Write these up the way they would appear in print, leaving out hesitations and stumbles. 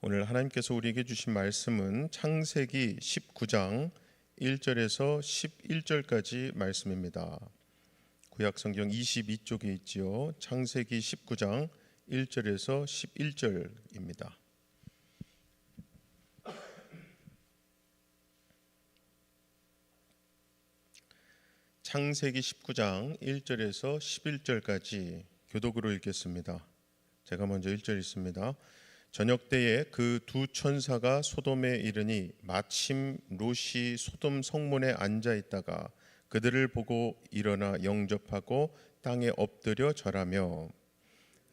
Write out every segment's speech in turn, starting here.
오늘 하나님께서 우리에게 주신 말씀은 창세기 19장 1절에서 11절까지 말씀입니다. 구약성경 22쪽에 있지요. 창세기 19장 1절에서 11절입니다. 창세기 19장 1절에서 11절까지 교독으로 읽겠습니다. 제가 먼저 1절 읽습니다. 저녁 때에 그 두 천사가 소돔에 이르니 마침 롯이 소돔 성문에 앉아 있다가 그들을 보고 일어나 영접하고 땅에 엎드려 절하며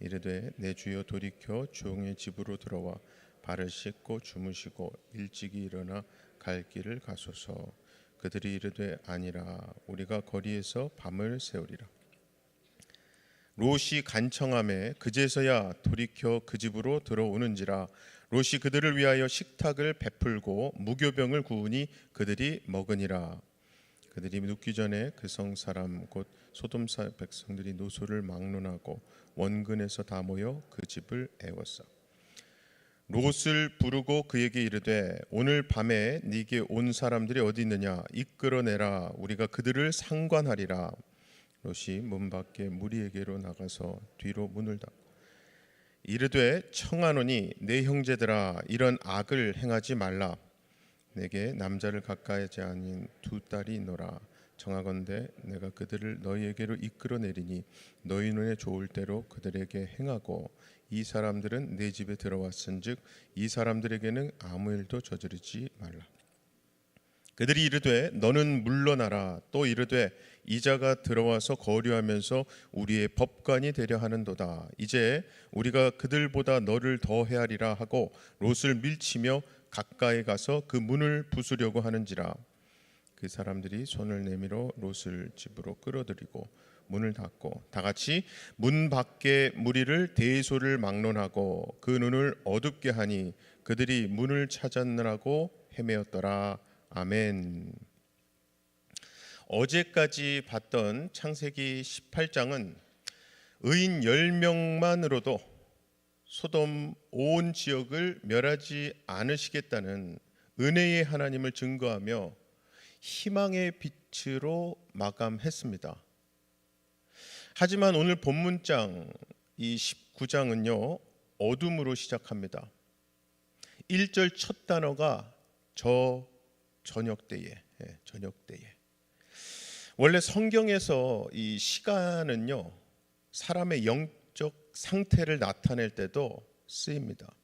이르되 내 주여 돌이켜 종의 집으로 들어와 발을 씻고 주무시고 일찍이 일어나 갈 길을 가소서. 그들이 이르되 아니라 우리가 거리에서 밤을 새우리라. 롯이 간청하매 그제서야 돌이켜 그 집으로 들어오는지라. 롯이 그들을 위하여 식탁을 베풀고 무교병을 구우니 그들이 먹으니라. 그들이 눕기 전에 그 성 사람 곧 소돔 백성들이 노소를 막론하고 원근에서 다 모여 그 집을 애웠어. 롯을 부르고 그에게 이르되 오늘 밤에 네게 온 사람들이 어디 있느냐 이끌어내라. 우리가 그들을 상관하리라. 롯이 문 밖에 무리에게로 나가서 뒤로 문을 닫고 이르되 청하노니 내 형제들아 이런 악을 행하지 말라. 내게 남자를 가까이하지 아닌 두 딸이 있노라. 청하건대 내가 그들을 너희에게로 이끌어내리니 너희 눈에 좋을 대로 그들에게 행하고 이 사람들은 내 집에 들어왔은즉 이 사람들에게는 아무 일도 저지르지 말라. 그들이 이르되 너는 물러나라. 또 이르되 이자가 들어와서 거류하면서 우리의 법관이 되려 하는도다. 이제 우리가 그들보다 너를 더 헤아리라 하고 롯을 밀치며 가까이 가서 그 문을 부수려고 하는지라. 그 사람들이 손을 내밀어 롯을 집으로 끌어들이고 문을 닫고 다 같이 문 밖에 무리를 대소를 막론하고 그 눈을 어둡게 하니 그들이 문을 찾았느라고 헤매었더라. 아멘. 어제까지 봤던 창세기 18장은 의인 10명만으로도 소돔 온 지역을 멸하지 않으시겠다는 은혜의 하나님을 증거하며 희망의 빛으로 마감했습니다. 하지만 오늘 본문장 이 19장은요 어둠으로 시작합니다. 1절 첫 단어가 저녁 때에. 원래 성경에서 이 시간은요 사람의 영적 상태를 나타낼 때도 쓰입니다.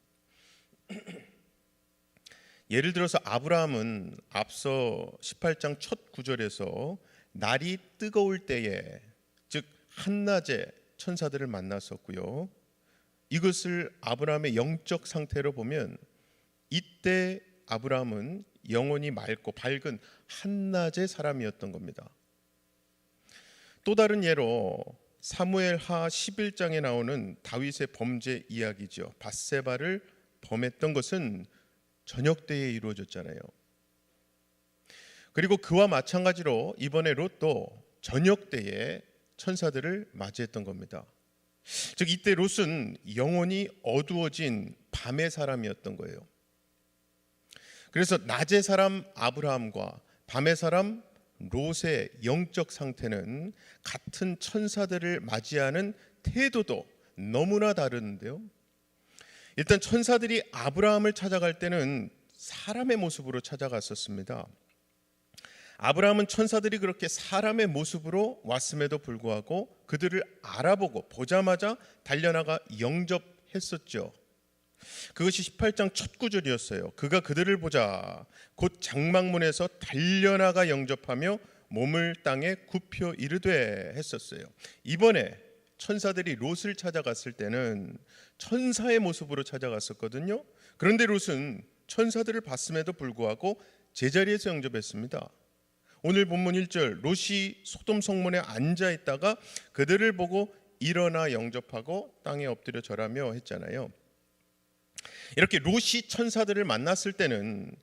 예를 들어서 아브라함은 앞서 18장 첫 구절에서 날이 뜨거울 때에 즉 한낮에 천사들을 만났었고요. 이것을 아브라함의 영적 상태로 보면 이때 아브라함은 영혼이 맑고 밝은 한낮의 사람이었던 겁니다. 또 다른 예로 사무엘하 11장에 나오는 다윗의 범죄 이야기죠. 밧세바를 범했던 것은 저녁 때에 이루어졌잖아요. 그리고 그와 마찬가지로 이번에 롯도 저녁 때에 천사들을 맞이했던 겁니다. 즉 이때 롯은 영혼이 어두워진 밤의 사람이었던 거예요. 그래서 낮의 사람 아브라함과 밤의 사람 롯의 영적 상태는 같은 천사들을 맞이하는 태도도 너무나 다른데요. 일단 천사들이 아브라함을 찾아갈 때는 사람의 모습으로 찾아갔었습니다. 아브라함은 천사들이 그렇게 사람의 모습으로 왔음에도 불구하고 그들을 알아보고 보자마자 달려나가 영접했었죠. 그것이 18장 첫 구절이었어요. 그가 그들을 보자 곧 장막문에서 달려나가 영접하며 몸을 땅에 굽혀 이르되 했었어요. 이번에 천사들이 롯을 찾아갔을 때는 천사의 모습으로 찾아갔었거든요. 그런데 롯은 천사들을 봤음에도 불구하고 제자리에서 영접했습니다. 오늘 본문 1절 롯이 소돔 성문에 앉아 있다가 그들을 보고 일어나 영접하고 땅에 엎드려 절하며 했잖아요. 이렇게 롯이 천사들을 만났을 때는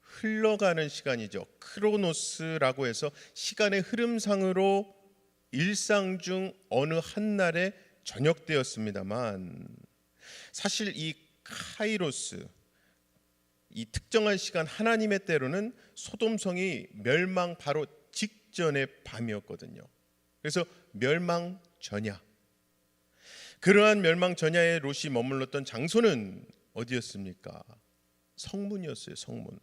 흘러가는 시간이죠. 크로노스라고 해서 시간의 흐름상으로 일상 중 어느 한날의 저녁 때였습니다만 사실 이 카이로스 이 특정한 시간 하나님의 때로는 소돔성이 멸망 바로 직전의 밤이었거든요. 그래서 멸망 전야. 그러한 멸망 전야에 롯이 머물렀던 장소는 어디였습니까? 성문이었어요. 성문.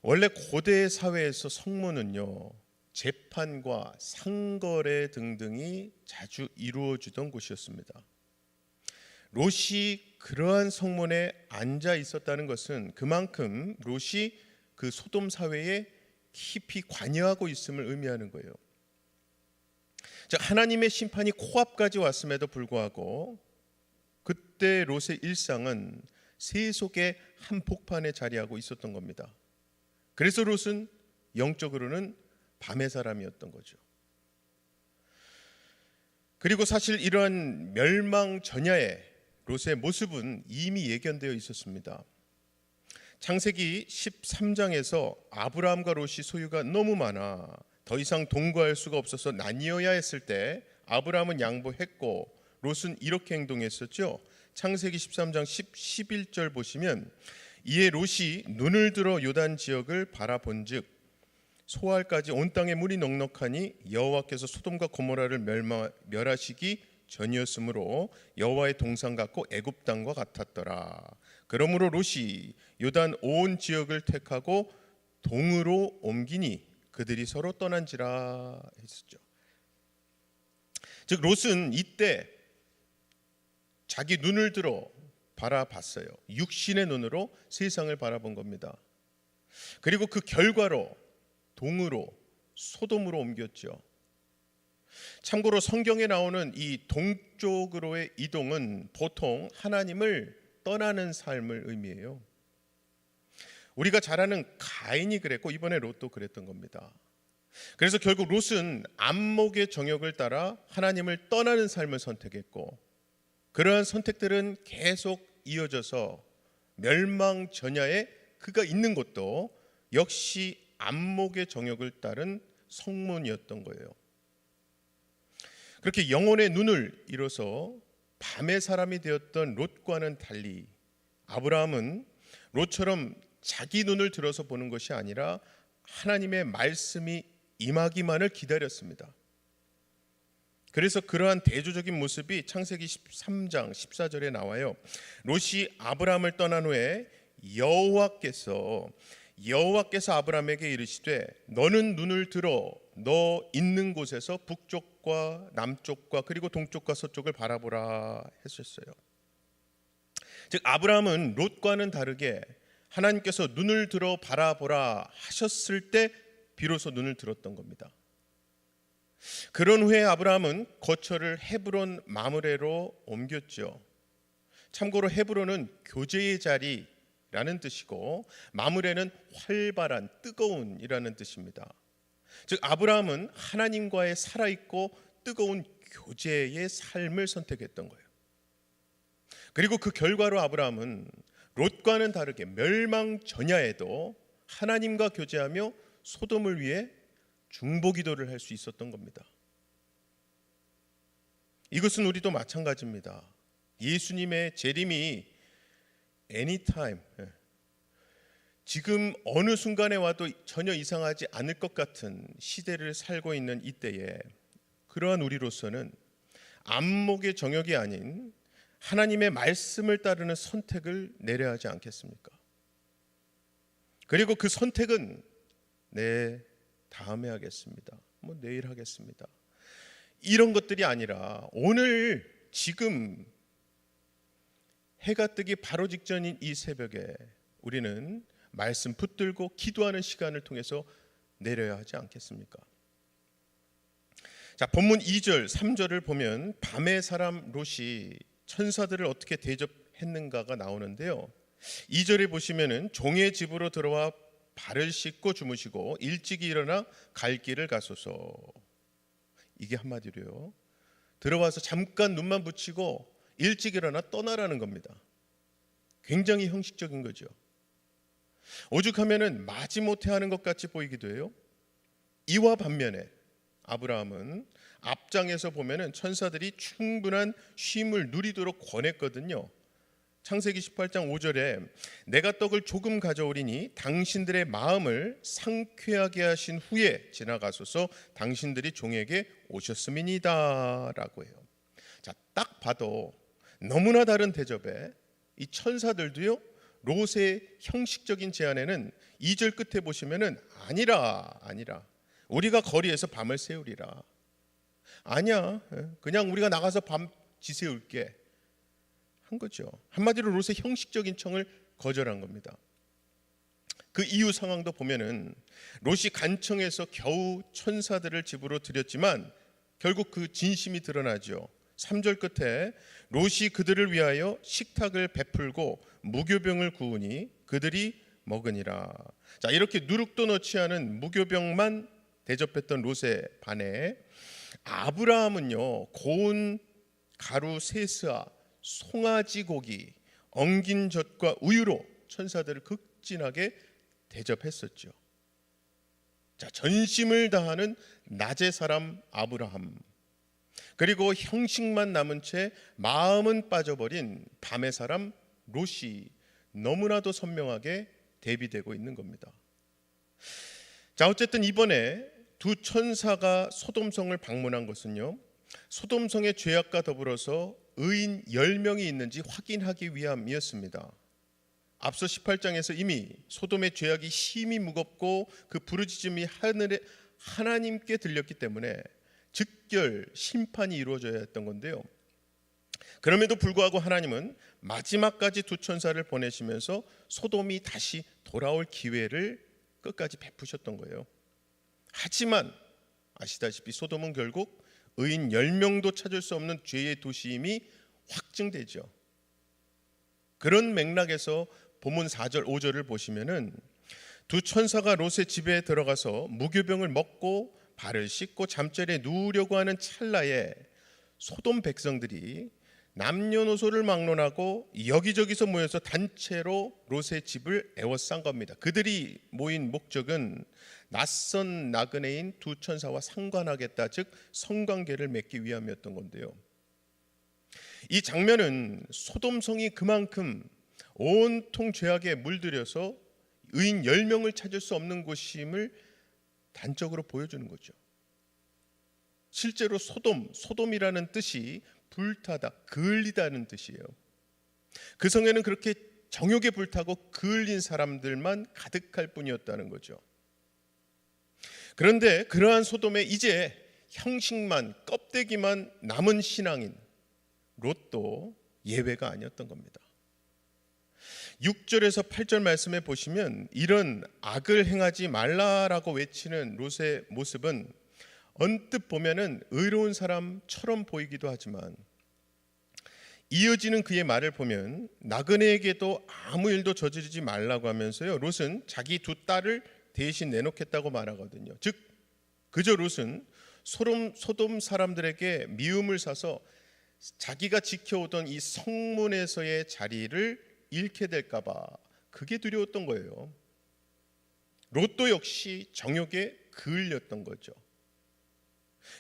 원래 고대 사회에서 성문은요, 재판과 상거래 등등이 자주 이루어지던 곳이었습니다. 롯이 그러한 성문에 앉아 있었다는 것은 그만큼 롯이 그 소돔 사회에 깊이 관여하고 있음을 의미하는 거예요. 자, 하나님의 심판이 코앞까지 왔음에도 불구하고 그때 롯의 일상은 세속의 한복판에 자리하고 있었던 겁니다. 그래서 롯은 영적으로는 밤의 사람이었던 거죠. 그리고 사실 이러한 멸망 전야에 롯의 모습은 이미 예견되어 있었습니다. 창세기 13장에서 아브라함과 롯이 소유가 너무 많아 더 이상 동거할 수가 없어서 나뉘어야 했을 때 아브라함은 양보했고 롯은 이렇게 행동했었죠. 창세기 13장 11절 보시면 이에 롯이 눈을 들어 요단 지역을 바라본즉 소알까지 온 땅에 물이 넉넉하니 여호와께서 소돔과 고모라를 멸하시기 전이었으므로 여호와의 동상 같고 애굽 땅과 같았더라. 그러므로 롯이 요단 온 지역을 택하고 동으로 옮기니 그들이 서로 떠난지라 했었죠. 즉 롯은 이때 자기 눈을 들어 바라봤어요. 육신의 눈으로 세상을 바라본 겁니다. 그리고 그 결과로 동으로 소돔으로 옮겼죠. 참고로 성경에 나오는 이 동쪽으로의 이동은 보통 하나님을 떠나는 삶을 의미해요. 우리가 잘 아는 가인이 그랬고 이번에 롯도 그랬던 겁니다. 그래서 결국 롯은 안목의 정욕을 따라 하나님을 떠나는 삶을 선택했고 그러한 선택들은 계속 이어져서 멸망 전야에 그가 있는 곳도 역시 안목의 정욕을 따른 성문이었던 거예요. 그렇게 영혼의 눈을 잃어서 밤의 사람이 되었던 롯과는 달리 아브라함은 롯처럼 자기 눈을 들어서 보는 것이 아니라 하나님의 말씀이 임하기만을 기다렸습니다. 그래서 그러한 대조적인 모습이 창세기 13장 14절에 나와요. 롯이 아브라함을 떠난 후에 여호와께서 아브라함에게 이르시되 너는 눈을 들어 너 있는 곳에서 북쪽과 남쪽과 그리고 동쪽과 서쪽을 바라보라 했었어요. 즉 아브라함은 롯과는 다르게 하나님께서 눈을 들어 바라보라 하셨을 때 비로소 눈을 들었던 겁니다. 그런 후에 아브라함은 거처를 헤브론 마므레로 옮겼죠. 참고로 헤브론은 교제의 자리라는 뜻이고 마므레는 활발한 뜨거운이라는 뜻입니다. 즉 아브라함은 하나님과의 살아있고 뜨거운 교제의 삶을 선택했던 거예요. 그리고 그 결과로 아브라함은 롯과는 다르게 멸망 전야에도 하나님과 교제하며 소돔을 위해 중보기도를 할 수 있었던 겁니다. 이것은 우리도 마찬가지입니다. 예수님의 재림이 anytime, 지금 어느 순간에 와도 전혀 이상하지 않을 것 같은 시대를 살고 있는 이때에 그러한 우리로서는 안목의 정욕이 아닌 하나님의 말씀을 따르는 선택을 내려야 하지 않겠습니까? 그리고 그 선택은 다음에 하겠습니다. 내일 하겠습니다. 이런 것들이 아니라 오늘 지금 해가 뜨기 바로 직전인 이 새벽에 우리는 말씀 붙들고 기도하는 시간을 통해서 내려야 하지 않겠습니까? 자, 본문 2절, 3절을 보면 밤의 사람 롯이 천사들을 어떻게 대접했는가가 나오는데요. 2절에 보시면은 종의 집으로 들어와 발을 씻고 주무시고 일찍이 일어나 갈 길을 가소서. 이게 한마디로요. 들어와서 잠깐 눈만 붙이고 일찍 일어나 떠나라는 겁니다. 굉장히 형식적인 거죠. 오죽하면은 마지못해 하는 것 같이 보이기도 해요. 이와 반면에 아브라함은 앞장에서 보면은 천사들이 충분한 쉼을 누리도록 권했거든요. 창세기 18장 5절에 내가 떡을 조금 가져오리니 당신들의 마음을 상쾌하게 하신 후에 지나가소서 당신들이 종에게 오셨음이니이다 라고 해요. 자, 딱 봐도 너무나 다른 대접에 이 천사들도요, 롯의 형식적인 제안에는 2절 끝에 보시면은 아니라 우리가 거리에서 밤을 새우리라, 아니야 그냥 우리가 나가서 밤 지새울게 한 거죠. 한마디로 롯의 형식적인 청을 거절한 겁니다. 그 이후 상황도 보면은 롯이 간청해서 겨우 천사들을 집으로 들였지만 결국 그 진심이 드러나죠. 3절 끝에 롯이 그들을 위하여 식탁을 베풀고 무교병을 구우니 그들이 먹으니라. 자, 이렇게 누룩도 넣지 않은 무교병만 대접했던 롯에 반해 아브라함은요, 고운 가루 세스와 송아지 고기, 엉긴 젖과 우유로 천사들을 극진하게 대접했었죠. 자, 전심을 다하는 낮의 사람 아브라함, 그리고 형식만 남은 채 마음은 빠져버린 밤의 사람 롯이 너무나도 선명하게 대비되고 있는 겁니다. 자, 어쨌든 이번에 두 천사가 소돔성을 방문한 것은요, 소돔성의 죄악과 더불어서 의인 10명이 있는지 확인하기 위함이었습니다. 앞서 18장에서 이미 소돔의 죄악이 심히 무겁고 그 부르짖음이 하나님께 들렸기 때문에 즉결 심판이 이루어져야 했던 건데요. 그럼에도 불구하고 하나님은 마지막까지 두 천사를 보내시면서 소돔이 다시 돌아올 기회를 끝까지 베푸셨던 거예요. 하지만 아시다시피 소돔은 결국 의인 10명도 찾을 수 없는 죄의 도시임이 확증되죠. 그런 맥락에서 본문 4절 5절을 보시면은 두 천사가 롯의 집에 들어가서 무교병을 먹고 발을 씻고 잠자리에 누우려고 하는 찰나에 소돔 백성들이 남녀노소를 막론하고 여기저기서 모여서 단체로 롯의 집을 에워싼 겁니다. 그들이 모인 목적은 낯선 나그네인 두 천사와 상관하겠다, 즉 성관계를 맺기 위함이었던 건데요. 이 장면은 소돔성이 그만큼 온통 죄악에 물들여서 의인 10명을 찾을 수 없는 곳임을 단적으로 보여주는 거죠. 실제로 소돔이라는 뜻이 불타다, 그을리다는 뜻이에요. 그 성에는 그렇게 정욕에 불타고 그을린 사람들만 가득할 뿐이었다는 거죠. 그런데 그러한 소돔에 이제 형식만, 껍데기만 남은 신앙인 롯도 예외가 아니었던 겁니다. 6절에서 8절 말씀에 보시면 이런 악을 행하지 말라라고 외치는 롯의 모습은 언뜻 보면은 의로운 사람처럼 보이기도 하지만 이어지는 그의 말을 보면 나그네에게도 아무 일도 저지르지 말라고 하면서요, 롯은 자기 두 딸을 대신 내놓겠다고 말하거든요. 즉 그저 롯은 소돔 사람들에게 미움을 사서 자기가 지켜오던 이 성문에서의 자리를 잃게 될까 봐 그게 두려웠던 거예요. 롯도 역시 정욕에 그을렸던 거죠.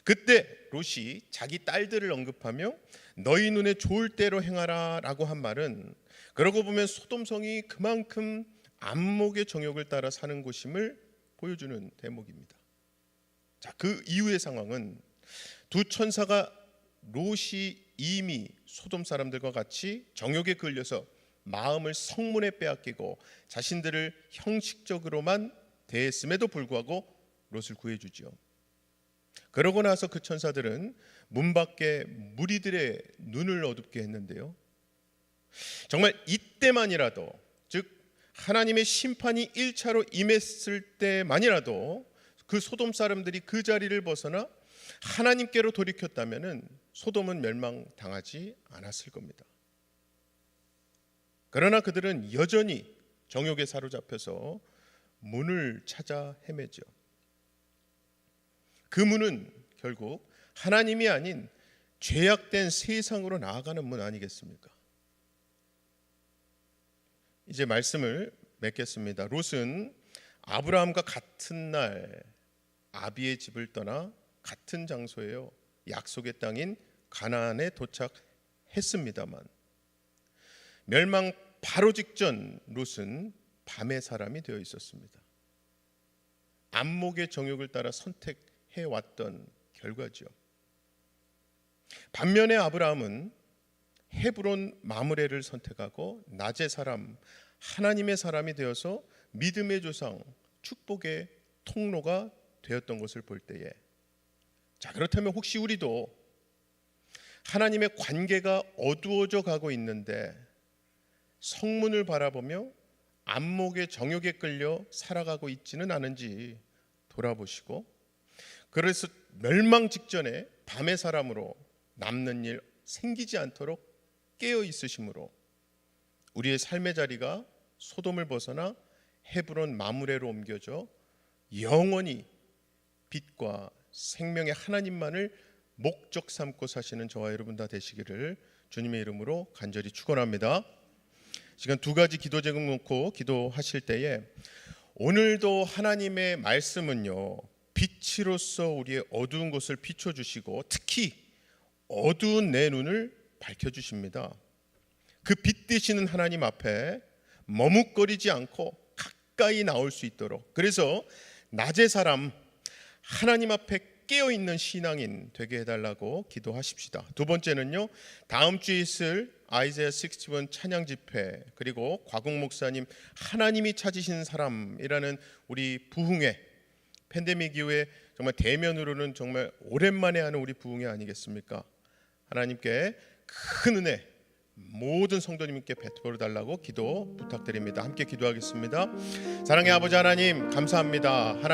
그때 롯이 자기 딸들을 언급하며 너희 눈에 좋을 대로 행하라 라고 한 말은 그러고 보면 소돔성이 그만큼 안목의 정욕을 따라 사는 곳임을 보여주는 대목입니다. 자, 그 이후의 상황은 두 천사가 롯이 이미 소돔 사람들과 같이 정욕에 끌려서 마음을 성문에 빼앗기고 자신들을 형식적으로만 대했음에도 불구하고 롯을 구해주죠. 그러고 나서 그 천사들은 문 밖에 무리들의 눈을 어둡게 했는데요, 정말 이때만이라도, 즉 하나님의 심판이 1차로 임했을 때만이라도 그 소돔 사람들이 그 자리를 벗어나 하나님께로 돌이켰다면 소돔은 멸망당하지 않았을 겁니다. 그러나 그들은 여전히 정욕에 사로잡혀서 문을 찾아 헤매죠. 그 문은 결국 하나님이 아닌 죄악된 세상으로 나아가는 문 아니겠습니까? 이제 말씀을 맺겠습니다. 롯은 아브라함과 같은 날 아비의 집을 떠나 같은 장소에요, 약속의 땅인 가나안에 도착했습니다만 멸망 바로 직전 롯은 밤의 사람이 되어 있었습니다. 안목의 정욕을 따라 선택해 왔던 결과죠. 반면에 아브라함은 헤브론 마므레를 선택하고 낮의 사람, 하나님의 사람이 되어서 믿음의 조상, 축복의 통로가 되었던 것을 볼 때에, 자, 그렇다면 혹시 우리도 하나님의 관계가 어두워져 가고 있는데 성문을 바라보며 안목의 정욕에 끌려 살아가고 있지는 않은지 돌아보시고, 그래서 멸망 직전에 밤의 사람으로 남는 일 생기지 않도록 깨어 있으심으로 우리의 삶의 자리가 소돔을 벗어나 헤브론 마므레로 옮겨져 영원히 빛과 생명의 하나님만을 목적 삼고 사시는 저와 여러분 다 되시기를 주님의 이름으로 간절히 축원합니다. 시간 두 가지 기도 제목 놓고 기도하실 때에, 오늘도 하나님의 말씀은요, 빛으로서 우리의 어두운 곳을 비춰주시고 특히 어두운 내 눈을 밝혀주십니다. 그 빛 되시는 하나님 앞에 머뭇거리지 않고 가까이 나올 수 있도록, 그래서 낮의 사람, 하나님 앞에 깨어있는 신앙인 되게 해달라고 기도하십시다. 두 번째는요, 다음 주에 있을 아이자야 61 찬양 집회, 그리고 과국 목사님 하나님이 찾으신 사람이라는 우리 부흥회, 팬데믹 이후에 정말 대면으로는 정말 오랜만에 하는 우리 부흥회 아니겠습니까? 하나님께 큰 은혜 모든 성도님께 베풀어 달라고 기도 부탁드립니다. 함께 기도하겠습니다. 사랑의 아버지 하나님, 감사합니다. 하나님